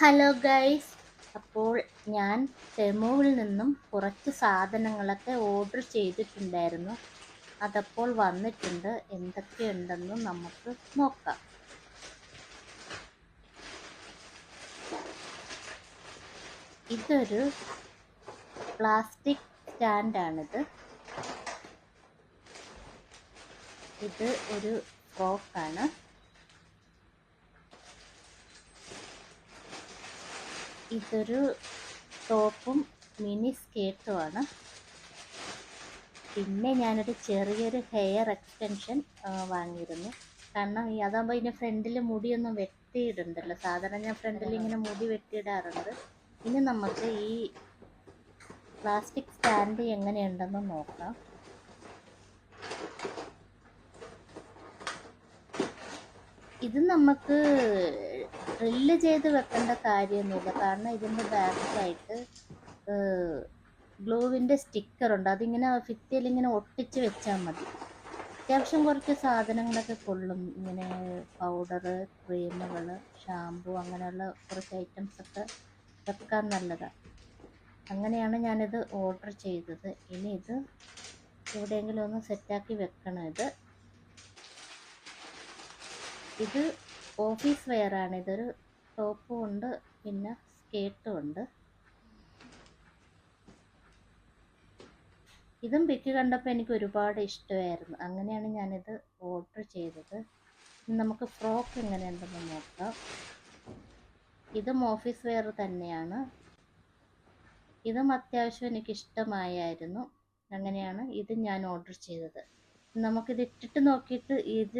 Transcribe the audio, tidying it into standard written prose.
Hello guys, അപ്പോൾ ഞാൻ ടെമുവിൽ നിന്നും കുറച്ച് സാധനങ്ങളൊക്കെ ഓർഡർ ചെയ്തിട്ടുണ്ടായിരുന്നു. അതപ്പോൾ വന്നിട്ടുണ്ട്. എന്തൊക്കെയുണ്ടെന്ന് നമുക്ക് നോക്കാം. ഇതൊരു പ്ലാസ്റ്റിക് സ്റ്റാൻഡാണിത്. ഇത് ഒരു ഫ്രോക്കാണ്. ഇതൊരു ടോപ്പും മിനി സ്കേർട്ടുമാണ്. പിന്നെ ഞാനൊരു ചെറിയൊരു ഹെയർ എക്സ്റ്റൻഷൻ വാങ്ങിയിരുന്നു. കാരണം അതാകുമ്പോൾ ഇതിൻ്റെ ഫ്രണ്ടിൽ മുടിയൊന്നും വെട്ടിയിടുണ്ടല്ലോ. സാധാരണ ഞാൻ ഫ്രണ്ടിൽ ഇങ്ങനെ മുടി വെട്ടിയിടാറുണ്ട്. ഇനി നമുക്ക് ഈ പ്ലാസ്റ്റിക് സ്റ്റാൻഡ് എങ്ങനെയുണ്ടെന്ന് നോക്കാം. ഇത് നമുക്ക് ഡ്രില്ല് ചെയ്ത് വെക്കേണ്ട കാര്യമൊന്നുമില്ല. കാരണം ഇതിൻ്റെ ബാക്കിലായിട്ട് ഗ്ലൂവിൻ്റെ സ്റ്റിക്കറുണ്ട്. അതിങ്ങനെ ഭിത്തിയിൽ ഇങ്ങനെ ഒട്ടിച്ച് വെച്ചാൽ മതി. അത്യാവശ്യം കുറച്ച് സാധനങ്ങളൊക്കെ കൊള്ളും. ഇങ്ങനെ പൗഡർ, ക്രീമുകൾ, ഷാമ്പു, അങ്ങനെയുള്ള കുറച്ച് ഐറ്റംസൊക്കെ വെക്കാൻ നല്ലതാണ്. അങ്ങനെയാണ് ഞാനിത് ഓർഡർ ചെയ്തത്. ഇനി ഇത് എവിടെയെങ്കിലും ഒന്ന് സെറ്റാക്കി വെക്കണം. ഇത് ഓഫീസ് വെയറാണ്. ഇതൊരു ടോപ്പും ഉണ്ട്, പിന്നെ സ്കേർട്ടും ഉണ്ട്. ഇതും പിക്ക് കണ്ടപ്പോൾ എനിക്ക് ഒരുപാട് ഇഷ്ടമായിരുന്നു. അങ്ങനെയാണ് ഞാനിത് ഓർഡർ ചെയ്തത്. നമുക്ക് ഫ്രോക്ക് എങ്ങനെയുണ്ടെന്ന് നോക്കാം. ഇതും ഓഫീസ് വെയർ തന്നെയാണ്. ഇതും അത്യാവശ്യം എനിക്ക് ഇഷ്ടമായിരുന്നു. അങ്ങനെയാണ് ഇത് ഞാൻ ഓർഡർ ചെയ്തത്. നമുക്കിത് ഇട്ടിട്ട് നോക്കിയിട്ട് ഇത്